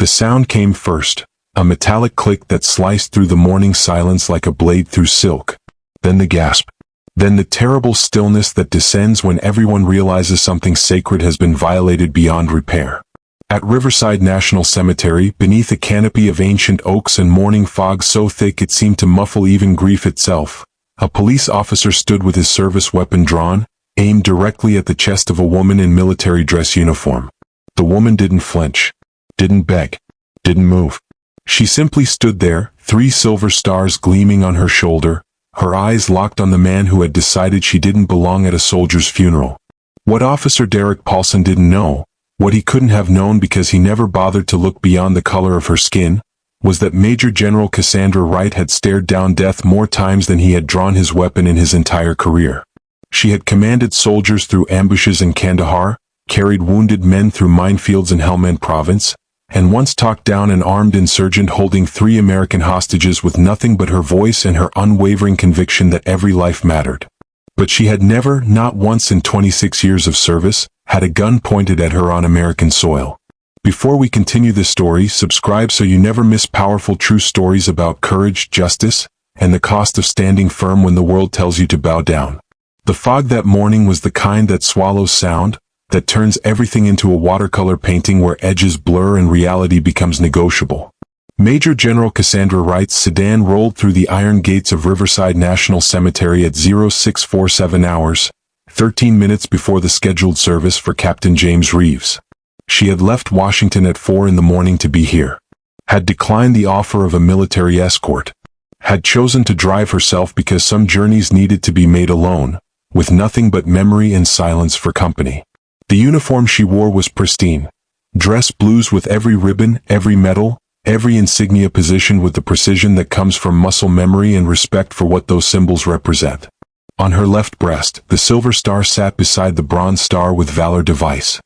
The sound came first, a metallic click that sliced through the morning silence like a blade through silk. Then the gasp. Then the terrible stillness that descends when everyone realizes something sacred has been violated beyond repair. At Riverside National Cemetery, beneath a canopy of ancient oaks and morning fog so thick it seemed to muffle even grief itself, a police officer stood with his service weapon drawn, aimed directly at the chest of a woman in military dress uniform. The woman didn't flinch, didn't beg, didn't move. She simply stood there, 3 silver stars gleaming on her shoulder, her eyes locked on the man who had decided she didn't belong at a soldier's funeral. What Officer Derek Pollson didn't know, what he couldn't have known because he never bothered to look beyond the color of her skin, was that Major General Cassandra Wright had stared down death more times than he had drawn his weapon in his entire career. She had commanded soldiers through ambushes in Kandahar, carried wounded men through minefields in Helmand Province, and once talked down an armed insurgent holding 3 American hostages with nothing but her voice and her unwavering conviction that every life mattered. But she had never, not once in 26 years of service, had a gun pointed at her on American soil. Before we continue this story, subscribe so you never miss powerful true stories about courage, justice, and the cost of standing firm when the world tells you to bow down. The fog that morning was the kind that swallows sound, that turns everything into a watercolor painting where edges blur and reality becomes negotiable. Major General Cassandra Wright's sedan rolled through the iron gates of Riverside National Cemetery at 0647 hours, 13 minutes before the scheduled service for Captain James Reeves. She had left Washington at 4 in the morning to be here, had declined the offer of a military escort, had chosen to drive herself because some journeys needed to be made alone, with nothing but memory and silence for company. The uniform she wore was pristine, dress blues with every ribbon, every medal, every insignia positioned with the precision that comes from muscle memory and respect for what those symbols represent. On her left breast, the silver star sat beside the bronze star with Valor device.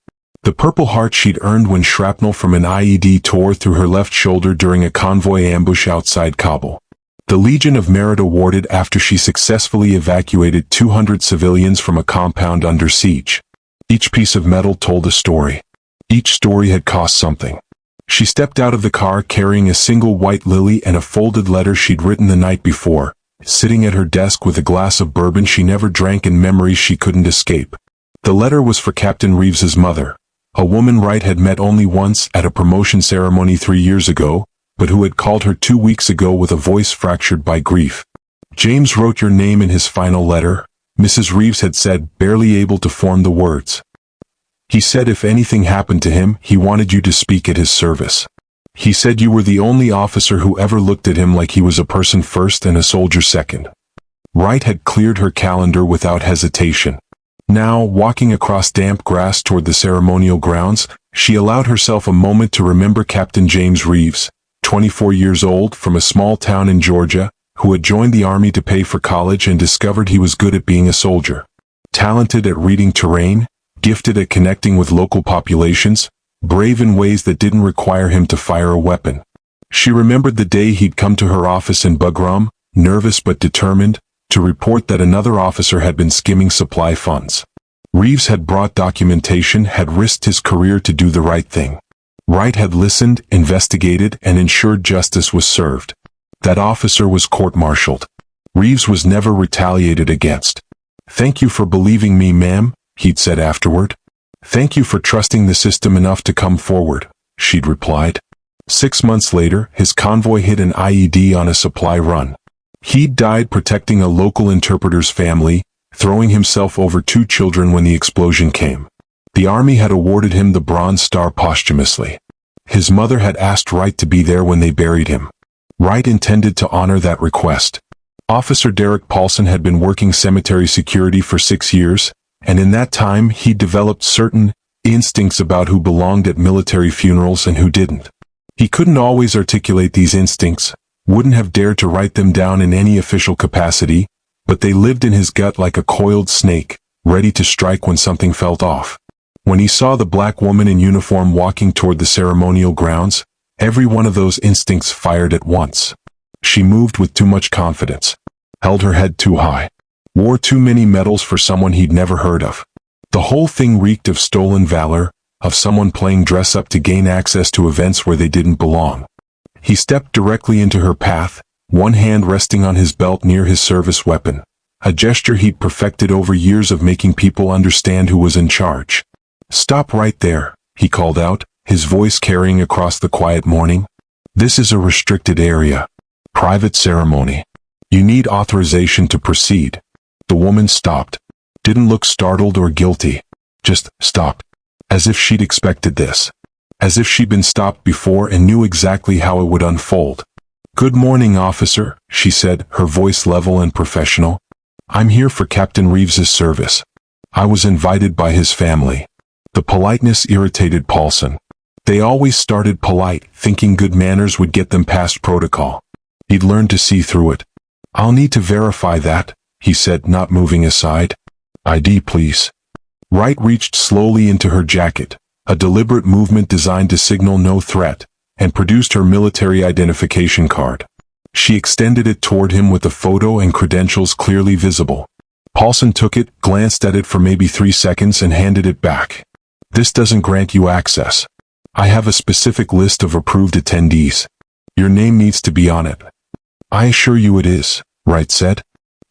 The Purple Heart she'd earned when shrapnel from an IED tore through her left shoulder during a convoy ambush outside Kabul. The Legion of Merit awarded after she successfully evacuated 200 civilians from a compound under siege. Each piece of metal told a story. Each story had cost something. She stepped out of the car carrying a single white lily and a folded letter she'd written the night before, sitting at her desk with a glass of bourbon she never drank and memories she couldn't escape. The letter was for Captain Reeves's mother, a woman Wright had met only once at a promotion ceremony 3 years ago, but who had called her 2 weeks ago with a voice fractured by grief. "James wrote your name in his final letter," Mrs. Reeves had said, barely able to form the words. "He said if anything happened to him, he wanted you to speak at his service. He said you were the only officer who ever looked at him like he was a person first and a soldier second." Wright had cleared her calendar without hesitation. Now, walking across damp grass toward the ceremonial grounds, she allowed herself a moment to remember Captain James Reeves, 24 years old, from a small town in Georgia, who had joined the army to pay for college and discovered he was good at being a soldier. Talented at reading terrain, gifted at connecting with local populations, brave in ways that didn't require him to fire a weapon. She remembered the day he'd come to her office in Bugram, nervous but determined, to report that another officer had been skimming supply funds. Reeves had brought documentation, had risked his career to do the right thing. Wright had listened, investigated, and ensured justice was served. That officer was court-martialed. Reeves was never retaliated against. "Thank you for believing me, ma'am," he'd said afterward. "Thank you for trusting the system enough to come forward," she'd replied. 6 months later, his convoy hit an IED on a supply run. He'd died protecting a local interpreter's family, throwing himself over 2 children when the explosion came. The Army had awarded him the Bronze Star posthumously. His mother had asked Wright to be there when they buried him. Wright intended to honor that request. Officer Derek Pollson had been working cemetery security for 6 years, and in that time he'd developed certain instincts about who belonged at military funerals and who didn't. He couldn't always articulate these instincts, wouldn't have dared to write them down in any official capacity, but they lived in his gut like a coiled snake, ready to strike when something felt off. When he saw the black woman in uniform walking toward the ceremonial grounds, every one of those instincts fired at once. She moved with too much confidence, held her head too high, wore too many medals for someone he'd never heard of. The whole thing reeked of stolen valor, of someone playing dress-up to gain access to events where they didn't belong. He stepped directly into her path, one hand resting on his belt near his service weapon, a gesture he'd perfected over years of making people understand who was in charge. "Stop right there," he called out, his voice carrying across the quiet morning. "This is a restricted area. Private ceremony. You need authorization to proceed." The woman stopped. Didn't look startled or guilty. Just stopped. As if she'd expected this. As if she'd been stopped before and knew exactly how it would unfold. "Good morning, officer," she said, her voice level and professional. "I'm here for Captain Reeves's service. I was invited by his family." The politeness irritated Pollson. They always started polite, thinking good manners would get them past protocol. He'd learned to see through it. "I'll need to verify that," he said, not moving aside. "ID, please." Wright reached slowly into her jacket, a deliberate movement designed to signal no threat, and produced her military identification card. She extended it toward him with the photo and credentials clearly visible. Pollson took it, glanced at it for maybe 3 seconds and handed it back. "This doesn't grant you access. I have a specific list of approved attendees. Your name needs to be on it." "I assure you it is," Wright said.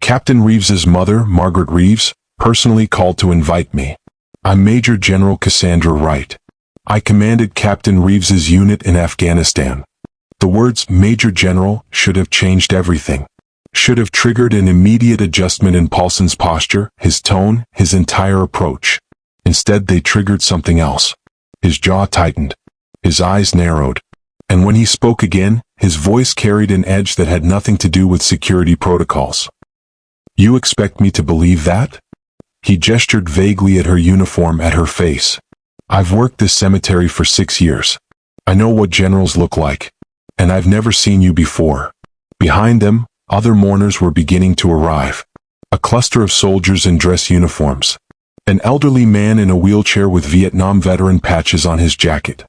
"Captain Reeves's mother, Margaret Reeves, personally called to invite me. I'm Major General Cassandra Wright. I commanded Captain Reeves's unit in Afghanistan." The words Major General should have changed everything. Should have triggered an immediate adjustment in Pollson's posture, his tone, his entire approach. Instead they triggered something else. His jaw tightened. His eyes narrowed. And when he spoke again, his voice carried an edge that had nothing to do with security protocols. "You expect me to believe that?" He gestured vaguely at her uniform, at her face. "I've worked this cemetery for 6 years. I know what generals look like. And I've never seen you before." Behind them, other mourners were beginning to arrive. A cluster of soldiers in dress uniforms. An elderly man in a wheelchair with Vietnam veteran patches on his jacket.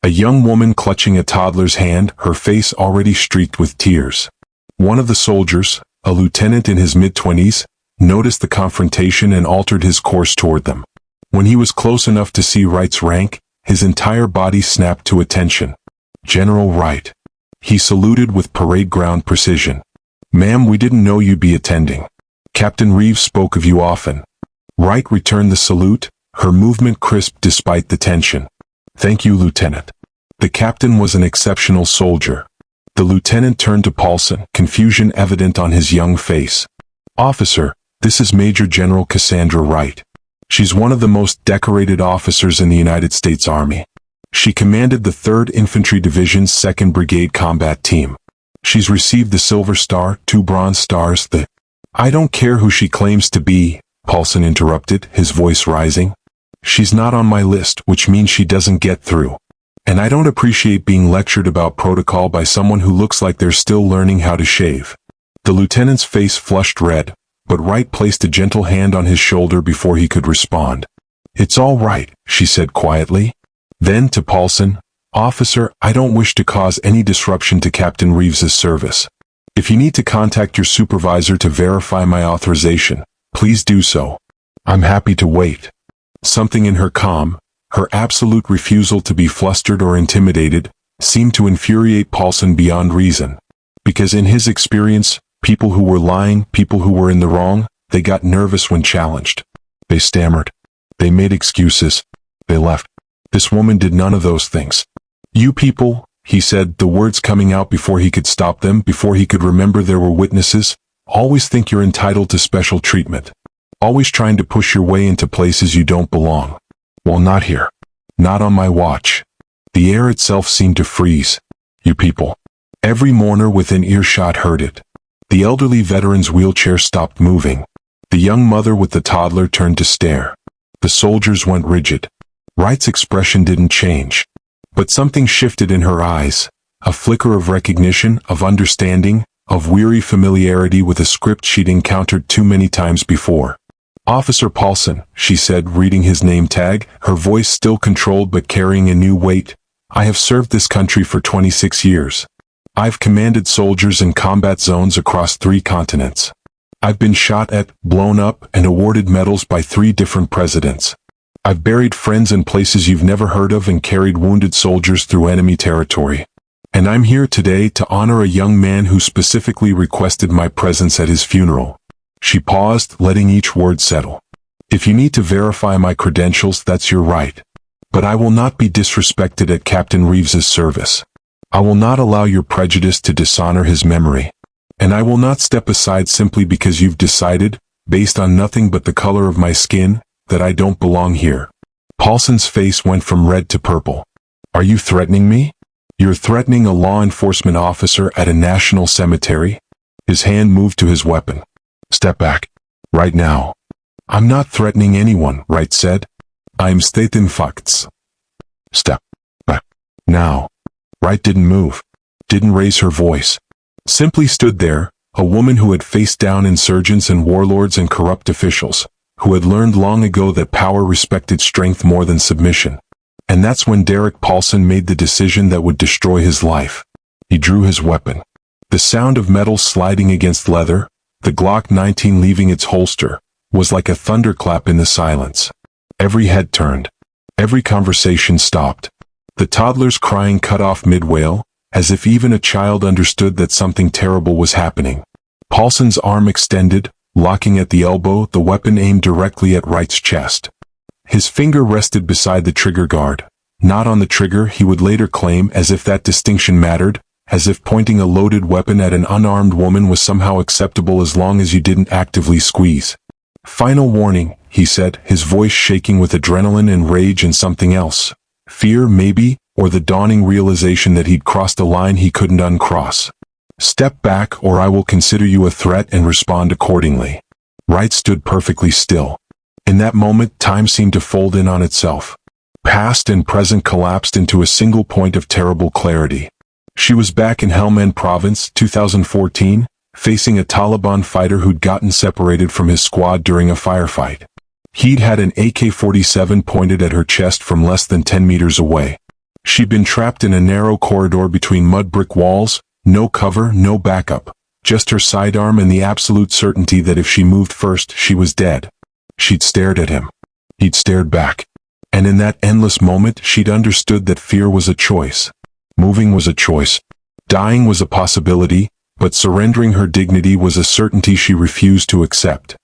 A young woman clutching a toddler's hand, her face already streaked with tears. One of the soldiers, a lieutenant in his mid-20s, noticed the confrontation and altered his course toward them. When he was close enough to see Wright's rank, his entire body snapped to attention. "General Wright." He saluted with parade ground precision. "Ma'am, we didn't know you'd be attending. Captain Reeves spoke of you often." Wright returned the salute, her movement crisp despite the tension. "Thank you, Lieutenant." The captain was an exceptional soldier. The lieutenant turned to Pollson, confusion evident on his young face. "Officer, this is Major General Cassandra Wright. She's one of the most decorated officers in the United States Army. She commanded the 3rd Infantry Division's 2nd Brigade Combat Team. She's received the Silver Star, 2 Bronze Stars, the—" "I don't care who she claims to be," Pollson interrupted, his voice rising. "She's not on my list, which means she doesn't get through. And I don't appreciate being lectured about protocol by someone who looks like they're still learning how to shave." The lieutenant's face flushed red, but Wright placed a gentle hand on his shoulder before he could respond. "It's all right," she said quietly. Then to Pollson, "Officer, I don't wish to cause any disruption to Captain Reeves's service. If you need to contact your supervisor to verify my authorization, please do so. I'm happy to wait." Something in her calm, her absolute refusal to be flustered or intimidated, seemed to infuriate Pollson beyond reason. Because in his experience, people who were lying, people who were in the wrong, they got nervous when challenged. They stammered. They made excuses. They left. This woman did none of those things. "You people," he said, the words coming out before he could stop them, before he could remember there were witnesses, "always think you're entitled to special treatment. Always trying to push your way into places you don't belong. Well, not here. Not on my watch." The air itself seemed to freeze. "You people." Every mourner within earshot heard it. The elderly veteran's wheelchair stopped moving. The young mother with the toddler turned to stare. The soldiers went rigid. Wright's expression didn't change. But something shifted in her eyes. A flicker of recognition, of understanding, of weary familiarity with a script she'd encountered too many times before. "Officer Pollson," she said, reading his name tag, her voice still controlled but carrying a new weight. "I have served this country for 26 years. I've commanded soldiers in combat zones across 3 continents. I've been shot at, blown up, and awarded medals by 3 different presidents. I've buried friends in places you've never heard of and carried wounded soldiers through enemy territory. And I'm here today to honor a young man who specifically requested my presence at his funeral." She paused, letting each word settle. "If you need to verify my credentials, that's your right. But I will not be disrespected at Captain Reeves's service. I will not allow your prejudice to dishonor his memory. And I will not step aside simply because you've decided, based on nothing but the color of my skin, that I don't belong here." Pollson's face went from red to purple. "Are you threatening me? You're threatening a law enforcement officer at a national cemetery?" His hand moved to his weapon. "Step back. Right now." "I'm not threatening anyone," Wright said. "I'm stating facts." "Step back. Now." Wright didn't move, didn't raise her voice. Simply stood there, a woman who had faced down insurgents and warlords and corrupt officials, who had learned long ago that power respected strength more than submission. And that's when Derek Pollson made the decision that would destroy his life. He drew his weapon. The sound of metal sliding against leather, the Glock 19 leaving its holster, was like a thunderclap in the silence. Every head turned. Every conversation stopped. The toddler's crying cut off mid-wail, as if even a child understood that something terrible was happening. Pollson's arm extended, locking at the elbow, the weapon aimed directly at Wright's chest. His finger rested beside the trigger guard, not on the trigger, he would later claim, as if that distinction mattered, as if pointing a loaded weapon at an unarmed woman was somehow acceptable as long as you didn't actively squeeze. "Final warning," he said, his voice shaking with adrenaline and rage and something else. Fear, maybe, or the dawning realization that he'd crossed a line he couldn't uncross. "Step back or I will consider you a threat and respond accordingly." Wright stood perfectly still. In that moment, time seemed to fold in on itself. Past and present collapsed into a single point of terrible clarity. She was back in Helmand Province, 2014, facing a Taliban fighter who'd gotten separated from his squad during a firefight. He'd had an AK-47 pointed at her chest from less than 10 meters away. She'd been trapped in a narrow corridor between mud brick walls, no cover, no backup, just her sidearm and the absolute certainty that if she moved first, she was dead. She'd stared at him. He'd stared back. And in that endless moment, she'd understood that fear was a choice. Moving was a choice. Dying was a possibility, but surrendering her dignity was a certainty she refused to accept.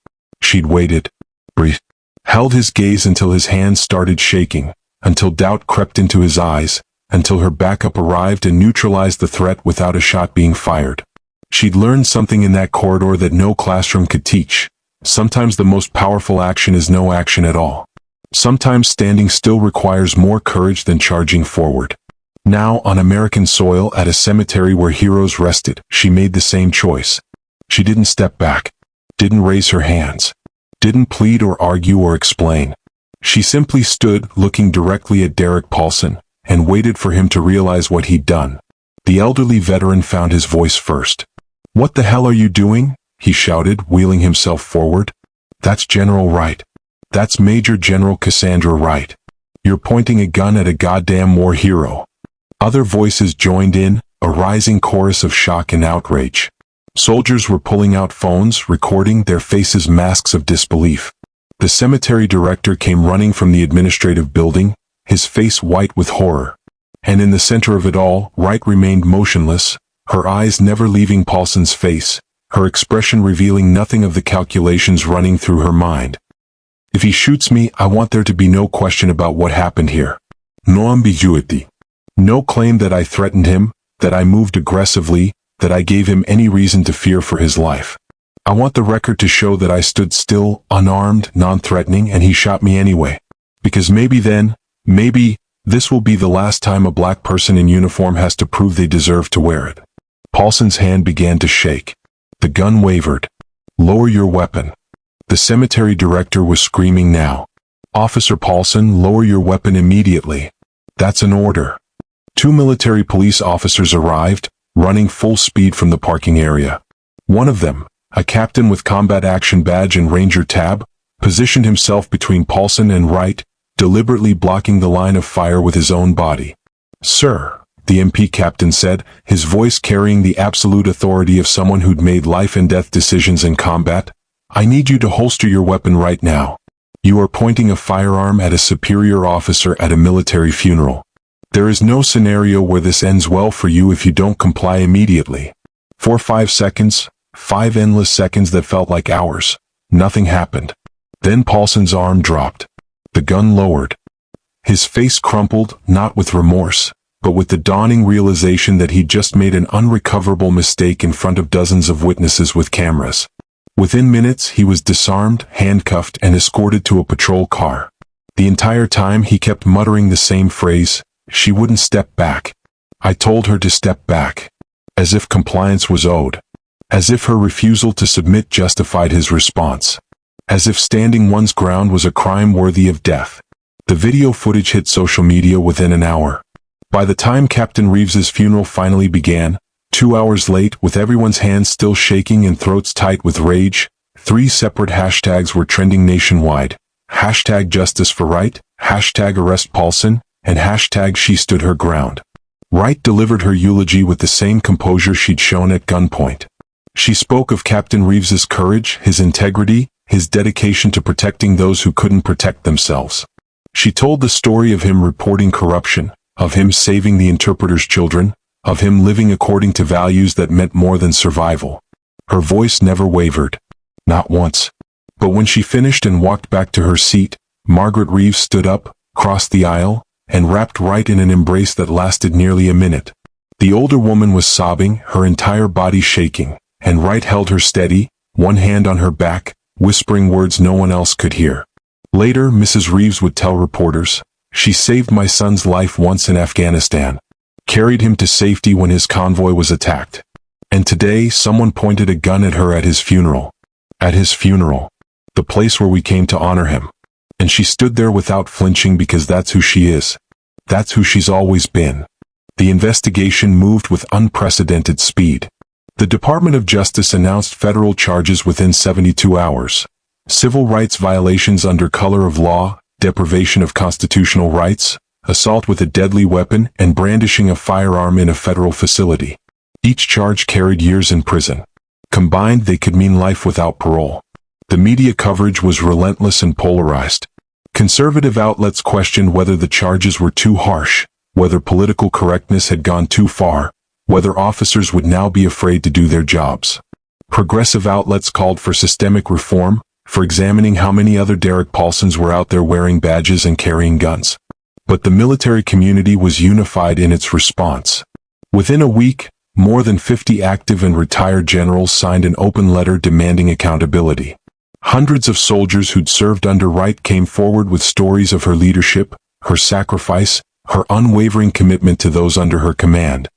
She'd waited, breathed, held his gaze until his hands started shaking, until doubt crept into his eyes, until her backup arrived and neutralized the threat without a shot being fired. She'd learned something in that corridor that no classroom could teach. Sometimes the most powerful action is no action at all. Sometimes standing still requires more courage than charging forward. Now, on American soil at a cemetery where heroes rested, she made the same choice. She didn't step back, didn't raise her hands, didn't plead or argue or explain. She simply stood, looking directly at Derek Pollson, and waited for him to realize what he'd done. The elderly veteran found his voice first. "What the hell are you doing?" he shouted, wheeling himself forward. "That's General Wright. That's Major General Cassandra Wright. You're pointing a gun at a goddamn war hero." Other voices joined in, a rising chorus of shock and outrage. Soldiers were pulling out phones, recording, their faces masks of disbelief. The cemetery director came running from the administrative building, his face white with horror. And in the center of it all, Wright remained motionless, her eyes never leaving Pollson's face, her expression revealing nothing of the calculations running through her mind. "If he shoots me, I want there to be no question about what happened here. No ambiguity. No claim that I threatened him, that I moved aggressively, that I gave him any reason to fear for his life. I want the record to show that I stood still, unarmed, non-threatening, and he shot me anyway. Because maybe then, maybe, this will be the last time a black person in uniform has to prove they deserve to wear it." Pollson's hand began to shake. The gun wavered. "Lower your weapon." The cemetery director was screaming now. "Officer Pollson, lower your weapon immediately. That's an order." Two military police officers arrived, running full speed from the parking area. One of them, a captain with combat action badge and ranger tab, positioned himself between Pollson and Wright, deliberately blocking the line of fire with his own body. "Sir," the MP captain said, his voice carrying the absolute authority of someone who'd made life and death decisions in combat, "I need you to holster your weapon right now." You are pointing a firearm at a superior officer at a military funeral. There is no scenario where this ends well for you if you don't comply immediately. For 5 seconds, 5 endless seconds that felt like hours, nothing happened. Then Pollson's arm dropped. The gun lowered. His face crumpled, not with remorse, but with the dawning realization that he'd just made an unrecoverable mistake in front of dozens of witnesses with cameras. Within minutes, he was disarmed, handcuffed, and escorted to a patrol car. The entire time, he kept muttering the same phrase, "She wouldn't step back. I told her to step back." As if compliance was owed. As if her refusal to submit justified his response. As if standing one's ground was a crime worthy of death. The video footage hit social media within an hour. By the time Captain Reeves's funeral finally began, 2 hours late, with everyone's hands still shaking and throats tight with rage, 3 separate hashtags were trending nationwide. Hashtag Justice for Wright, hashtag Arrest Pollson, and hashtag She Stood Her Ground. Wright delivered her eulogy with the same composure she'd shown at gunpoint. She spoke of Captain Reeves's courage, his integrity, his dedication to protecting those who couldn't protect themselves. She told the story of him reporting corruption, of him saving the interpreter's children, of him living according to values that meant more than survival. Her voice never wavered. Not once. But when she finished and walked back to her seat, Margaret Reeves stood up, crossed the aisle, and wrapped Wright in an embrace that lasted nearly a minute. The older woman was sobbing, her entire body shaking, and Wright held her steady, one hand on her back, whispering words no one else could hear. Later, Mrs. Reeves would tell reporters, "She saved my son's life once in Afghanistan. Carried him to safety when his convoy was attacked. And today, someone pointed a gun at her at his funeral. At his funeral. The place where we came to honor him. And she stood there without flinching because that's who she is. That's who she's always been." The investigation moved with unprecedented speed. The Department of Justice announced federal charges within 72 hours. Civil rights violations under color of law, deprivation of constitutional rights, assault with a deadly weapon, and brandishing a firearm in a federal facility. Each charge carried years in prison. Combined, they could mean life without parole. The media coverage was relentless and polarized. Conservative outlets questioned whether the charges were too harsh, whether political correctness had gone too far, whether officers would now be afraid to do their jobs. Progressive outlets called for systemic reform, for examining how many other Derek Pollsons were out there wearing badges and carrying guns. But the military community was unified in its response. Within a week, more than 50 active and retired generals signed an open letter demanding accountability. Hundreds of soldiers who'd served under Wright came forward with stories of her leadership, her sacrifice, her unwavering commitment to those under her command.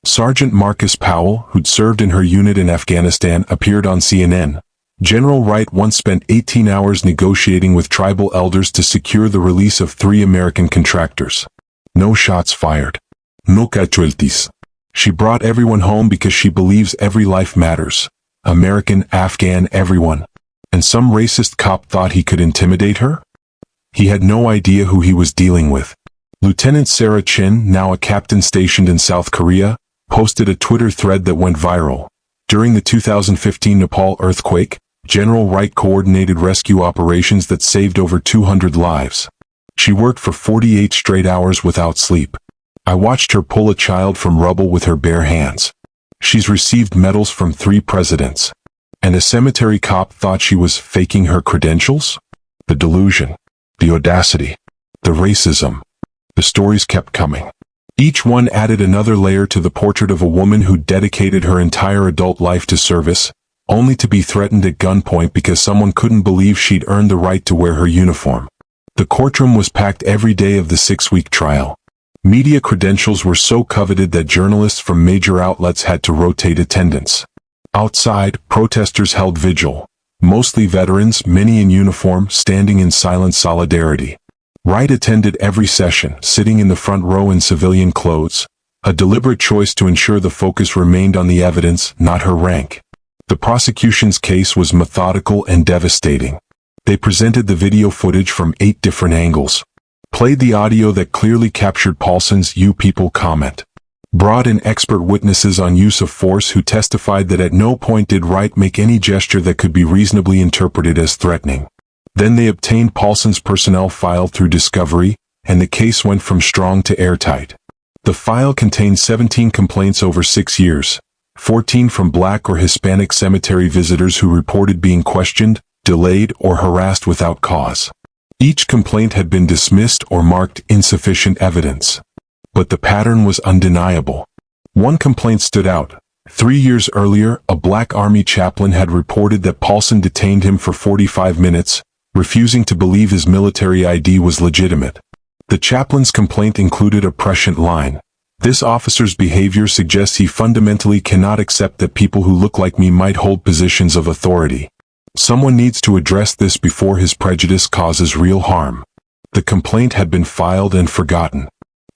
Sergeant Marcus Powell, who'd served in her unit in Afghanistan, appeared on CNN. General Wright once spent 18 hours negotiating with tribal elders to secure the release of 3 American contractors. No shots fired. No casualties. She brought everyone home because she believes every life matters. American, Afghan, everyone. And some racist cop thought he could intimidate her? He had no idea who he was dealing with. Lieutenant Sarah Chin, now a captain stationed in South Korea, posted a Twitter thread that went viral. During the 2015 Nepal earthquake, General Wright coordinated rescue operations that saved over 200 lives. She worked for 48 straight hours without sleep. I watched her pull a child from rubble with her bare hands. She's received medals from 3 presidents. And a cemetery cop thought she was faking her credentials? The delusion. The audacity. The racism. The stories kept coming. Each one added another layer to the portrait of a woman who dedicated her entire adult life to service, only to be threatened at gunpoint because someone couldn't believe she'd earned the right to wear her uniform. The courtroom was packed every day of the 6-week trial. Media credentials were so coveted that journalists from major outlets had to rotate attendance. Outside, protesters held vigil. Mostly veterans, many in uniform, standing in silent solidarity. Wright attended every session, sitting in the front row in civilian clothes, a deliberate choice to ensure the focus remained on the evidence, not her rank. The prosecution's case was methodical and devastating. They presented the video footage from 8 different angles. Played the audio that clearly captured Pollson's "You people" comment. Brought in expert witnesses on use of force who testified that at no point did Wright make any gesture that could be reasonably interpreted as threatening. Then they obtained Pollson's personnel file through discovery, and the case went from strong to airtight. The file contained 17 complaints over 6 years, 14 from Black or Hispanic cemetery visitors who reported being questioned, delayed, or harassed without cause. Each complaint had been dismissed or marked insufficient evidence. But the pattern was undeniable. One complaint stood out. 3 years earlier, a Black Army chaplain had reported that Pollson detained him for 45 minutes, refusing to believe his military ID was legitimate. The chaplain's complaint included a prescient line. This officer's behavior suggests he fundamentally cannot accept that people who look like me might hold positions of authority. Someone needs to address this before his prejudice causes real harm. The complaint had been filed and forgotten.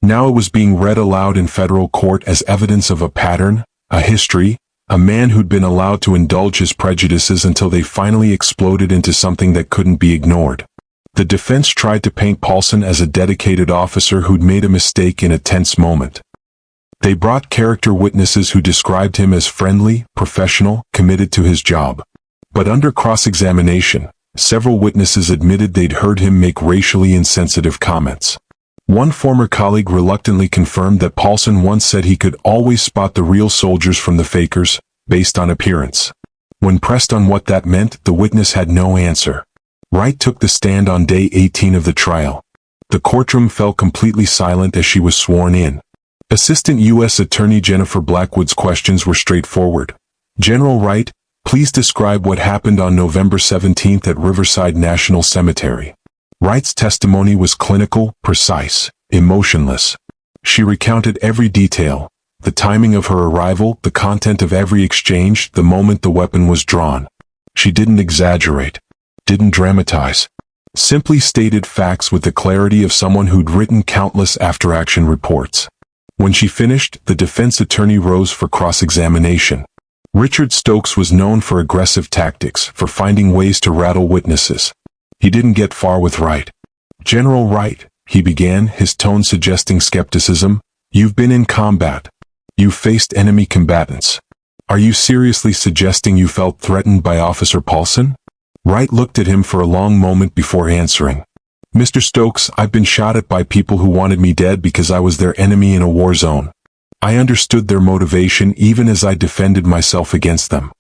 Now it was being read aloud in federal court as evidence of a pattern, a history, a man who'd been allowed to indulge his prejudices until they finally exploded into something that couldn't be ignored. The defense tried to paint Pollson as a dedicated officer who'd made a mistake in a tense moment. They brought character witnesses who described him as friendly, professional, committed to his job. But under cross-examination, several witnesses admitted they'd heard him make racially insensitive comments. One former colleague reluctantly confirmed that Pollson once said he could always spot the real soldiers from the fakers, based on appearance. When pressed on what that meant, the witness had no answer. Wright took the stand on day 18 of the trial. The courtroom fell completely silent as she was sworn in. Assistant U.S. Attorney Jennifer Blackwood's questions were straightforward. General Wright, please describe what happened on November 17 at Riverside National Cemetery. Wright's testimony was clinical, precise, emotionless. She recounted every detail, the timing of her arrival, the content of every exchange, the moment the weapon was drawn. She didn't exaggerate, didn't dramatize. Simply stated facts with the clarity of someone who'd written countless after-action reports. When she finished, the defense attorney rose for cross-examination. Richard Stokes was known for aggressive tactics, for finding ways to rattle witnesses. He didn't get far with Wright. General Wright, he began, his tone suggesting skepticism, you've been in combat. You've faced enemy combatants. Are you seriously suggesting you felt threatened by Officer Pollson? Wright looked at him for a long moment before answering. Mr. Stokes, I've been shot at by people who wanted me dead because I was their enemy in a war zone. I understood their motivation even as I defended myself against them.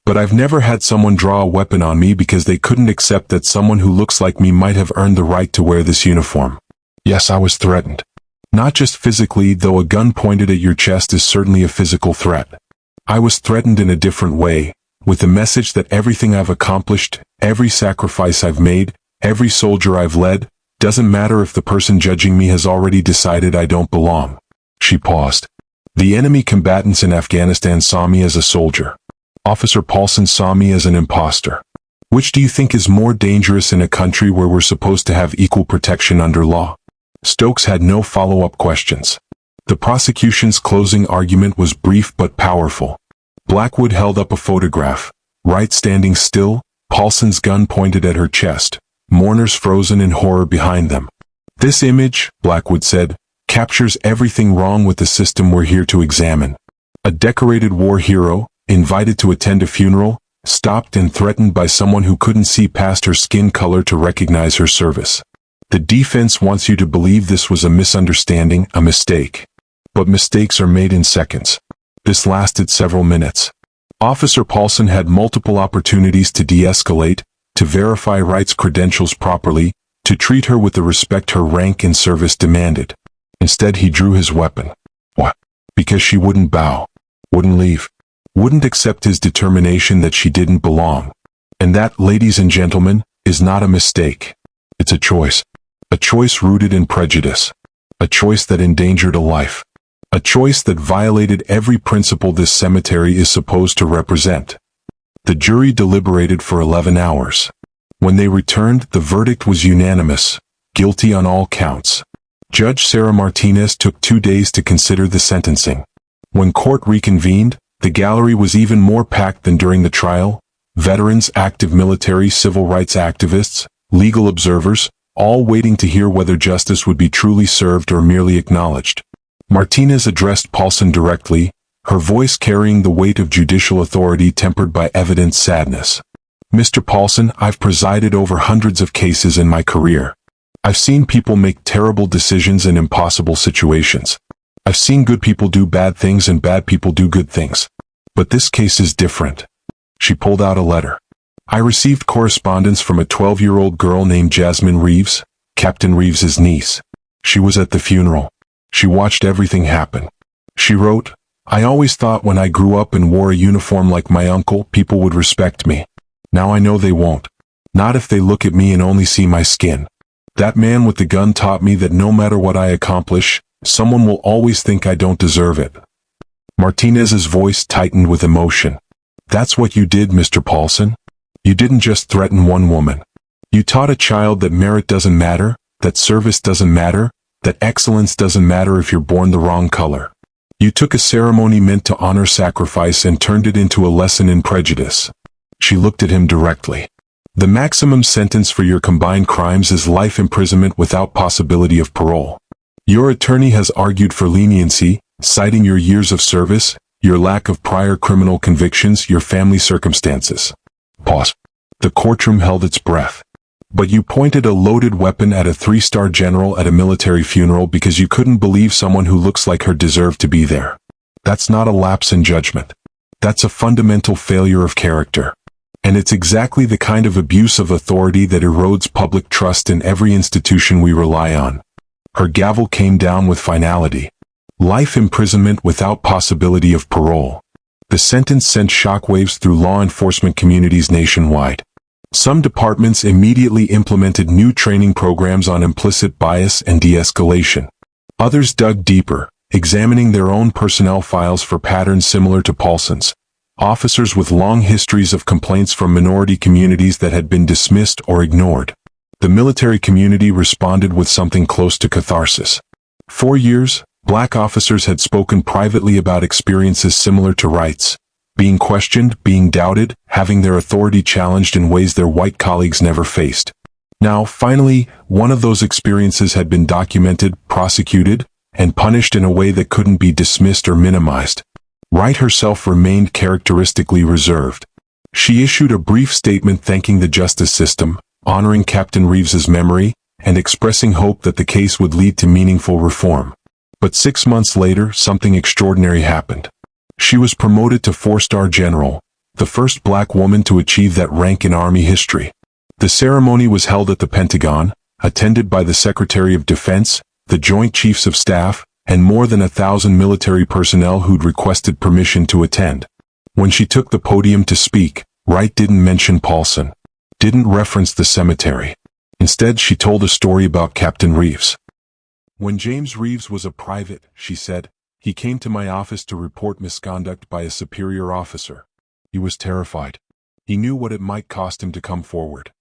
But I've never had someone draw a weapon on me because they couldn't accept that someone who looks like me might have earned the right to wear this uniform. Yes, I was threatened. Not just physically, though a gun pointed at your chest is certainly a physical threat. I was threatened in a different way, with the message that everything I've accomplished, every sacrifice I've made, every soldier I've led, doesn't matter if the person judging me has already decided I don't belong. She paused. The enemy combatants in Afghanistan saw me as a soldier. Officer Pollson saw me as an imposter. Which do you think is more dangerous in a country where we're supposed to have equal protection under law? Stokes had no follow-up questions. The prosecution's closing argument was brief but powerful. Blackwood held up a photograph. Wright standing still, Pollson's gun pointed at her chest, mourners frozen in horror behind them. This image, Blackwood said, captures everything wrong with the system we're here to examine. A decorated war hero, invited to attend a funeral, stopped and threatened by someone who couldn't see past her skin color to recognize her service. The defense wants you to believe this was a misunderstanding, a mistake. But mistakes are made in seconds. This lasted several minutes. Officer Pollson had multiple opportunities to de-escalate, to verify Wright's credentials properly, to treat her with the respect her rank and service demanded. Instead, he drew his weapon. What? Because she wouldn't bow, wouldn't leave. Wouldn't accept his determination that she didn't belong. And that, ladies and gentlemen, is not a mistake. It's a choice. A choice rooted in prejudice. A choice that endangered a life. A choice that violated every principle this cemetery is supposed to represent. The jury deliberated for 11 hours. When they returned, the verdict was unanimous, guilty on all counts. Judge Sarah Martinez took 2 days to consider the sentencing. When court reconvened, the gallery was even more packed than during the trial. Veterans, active military, civil rights activists, legal observers, all waiting to hear whether justice would be truly served or merely acknowledged. Martinez addressed Pollson directly, her voice carrying the weight of judicial authority tempered by evident sadness. Mr. Pollson, I've presided over hundreds of cases in my career. I've seen people make terrible decisions in impossible situations. I've seen good people do bad things and bad people do good things. But this case is different. She pulled out a letter. I received correspondence from a 12-year-old girl named Jasmine Reeves, Captain Reeves's niece. She was at the funeral. She watched everything happen. She wrote, I always thought when I grew up and wore a uniform like my uncle, people would respect me. Now I know they won't. Not if they look at me and only see my skin. That man with the gun taught me that no matter what I accomplish, someone will always think I don't deserve it. Martinez's voice tightened with emotion. That's what you did, Mr. Pollson. You didn't just threaten one woman. You taught a child that merit doesn't matter, that service doesn't matter, that excellence doesn't matter if you're born the wrong color. You took a ceremony meant to honor sacrifice and turned it into a lesson in prejudice. She looked at him directly. The maximum sentence for your combined crimes is life imprisonment without possibility of parole. Your attorney has argued for leniency, citing your years of service, your lack of prior criminal convictions, your family circumstances. Pause. The courtroom held its breath. But you pointed a loaded weapon at a 3-star general at a military funeral because you couldn't believe someone who looks like her deserved to be there. That's not a lapse in judgment. That's a fundamental failure of character. And it's exactly the kind of abuse of authority that erodes public trust in every institution we rely on. Her gavel came down with finality. Life imprisonment without possibility of parole. The sentence sent shockwaves through law enforcement communities nationwide. Some departments immediately implemented new training programs on implicit bias and de-escalation. Others dug deeper, examining their own personnel files for patterns similar to Pollson's. Officers with long histories of complaints from minority communities that had been dismissed or ignored. The military community responded with something close to catharsis. For years, black officers had spoken privately about experiences similar to Wright's. Being questioned, being doubted, having their authority challenged in ways their white colleagues never faced. Now, finally, one of those experiences had been documented, prosecuted, and punished in a way that couldn't be dismissed or minimized. Wright herself remained characteristically reserved. She issued a brief statement thanking the justice system, honoring Captain Reeves's memory, and expressing hope that the case would lead to meaningful reform. But 6 months later, something extraordinary happened. She was promoted to 4-star general, the first black woman to achieve that rank in Army history. The ceremony was held at the Pentagon, attended by the Secretary of Defense, the Joint Chiefs of Staff, and more than 1,000 military personnel who'd requested permission to attend. When she took the podium to speak, Wright didn't mention Pollson, didn't reference the cemetery. Instead, she told a story about Captain Reeves. When James Reeves was a private, she said, he came to my office to report misconduct by a superior officer. He was terrified. He knew what it might cost him to come forward.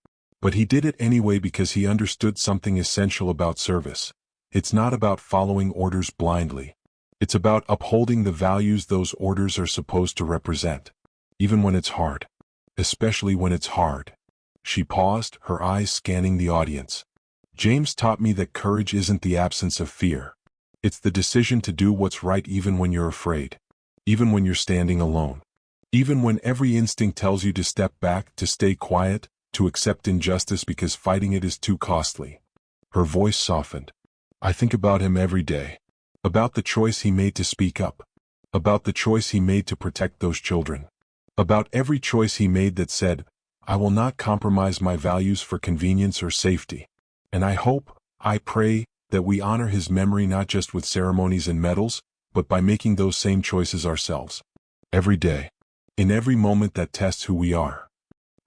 But he did it anyway because he understood something essential about service. It's not about following orders blindly. It's about upholding the values those orders are supposed to represent. Even when it's hard. Especially when it's hard. She paused, her eyes scanning the audience. James taught me that courage isn't the absence of fear. It's the decision to do what's right even when you're afraid. Even when you're standing alone. Even when every instinct tells you to step back, to stay quiet, to accept injustice because fighting it is too costly. Her voice softened. I think about him every day. About the choice he made to speak up. About the choice he made to protect those children. About every choice he made that said, I will not compromise my values for convenience or safety. And I hope, I pray, that we honor his memory not just with ceremonies and medals, but by making those same choices ourselves. Every day. In every moment that tests who we are.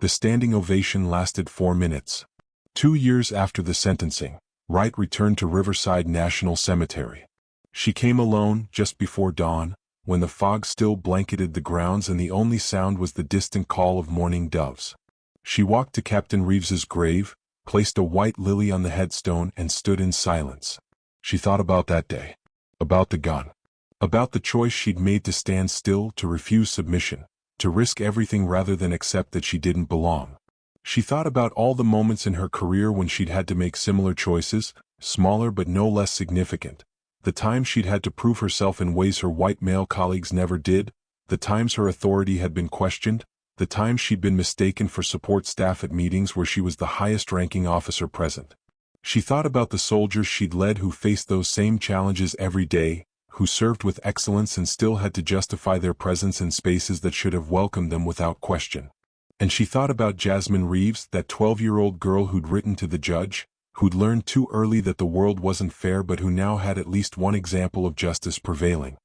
The standing ovation lasted 4 minutes. 2 years after the sentencing, Wright returned to Riverside National Cemetery. She came alone, just before dawn, when the fog still blanketed the grounds and the only sound was the distant call of mourning doves. She walked to Captain Reeves's grave, placed a white lily on the headstone and stood in silence. She thought about that day. About the gun. About the choice she'd made to stand still, to refuse submission, to risk everything rather than accept that she didn't belong. She thought about all the moments in her career when she'd had to make similar choices, smaller but no less significant. The times she'd had to prove herself in ways her white male colleagues never did, the times her authority had been questioned, the times she'd been mistaken for support staff at meetings where she was the highest-ranking officer present. She thought about the soldiers she'd led who faced those same challenges every day, who served with excellence and still had to justify their presence in spaces that should have welcomed them without question. And she thought about Jasmine Reeves, that 12-year-old girl who'd written to the judge, who'd learned too early that the world wasn't fair but who now had at least one example of justice prevailing.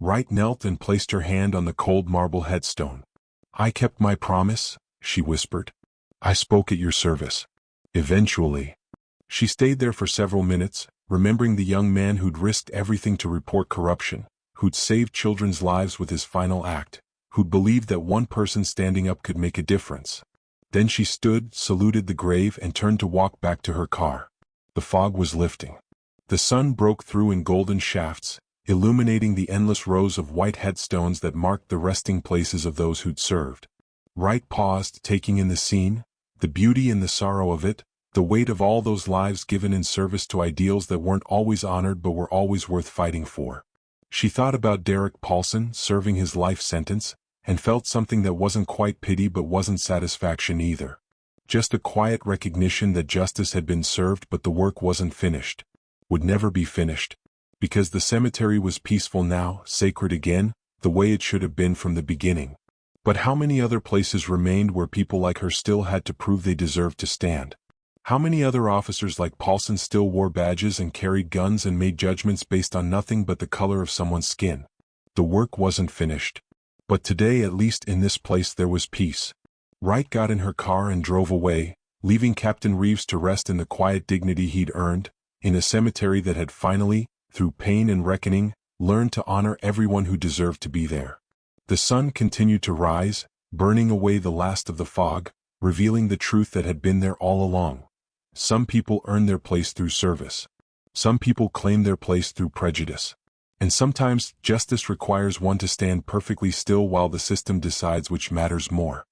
Wright knelt and placed her hand on the cold marble headstone. "I kept my promise," she whispered. "I spoke at your service." Eventually. She stayed there for several minutes, remembering the young man who'd risked everything to report corruption, who'd saved children's lives with his final act, who'd believed that one person standing up could make a difference. Then she stood, saluted the grave, and turned to walk back to her car. The fog was lifting. The sun broke through in golden shafts, illuminating the endless rows of white headstones that marked the resting places of those who'd served. Wright paused, taking in the scene, the beauty and the sorrow of it, the weight of all those lives given in service to ideals that weren't always honored but were always worth fighting for. She thought about Derek Pollson serving his life sentence, and felt something that wasn't quite pity but wasn't satisfaction either. Just a quiet recognition that justice had been served but the work wasn't finished. Would never be finished. Because the cemetery was peaceful now, sacred again, the way it should have been from the beginning. But how many other places remained where people like her still had to prove they deserved to stand? How many other officers like Pollson still wore badges and carried guns and made judgments based on nothing but the color of someone's skin? The work wasn't finished. But today, at least in this place, there was peace. Wright got in her car and drove away, leaving Captain Reeves to rest in the quiet dignity he'd earned, in a cemetery that had finally, through pain and reckoning, learned to honor everyone who deserved to be there. The sun continued to rise, burning away the last of the fog, revealing the truth that had been there all along. Some people earn their place through service. Some people claim their place through prejudice. And sometimes, justice requires one to stand perfectly still while the system decides which matters more.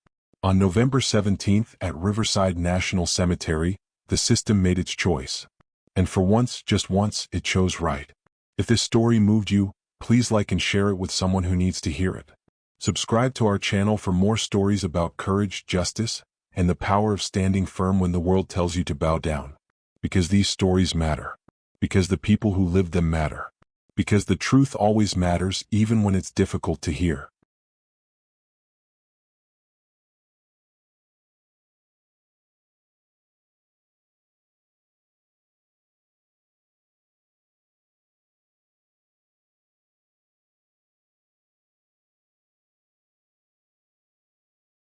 On November 17th, at Riverside National Cemetery, the system made its choice. And for once, just once, it chose right. If this story moved you, please like and share it with someone who needs to hear it. Subscribe to our channel for more stories about courage, justice, and the power of standing firm when the world tells you to bow down. Because these stories matter. Because the people who live them matter. Because the truth always matters, even when it's difficult to hear.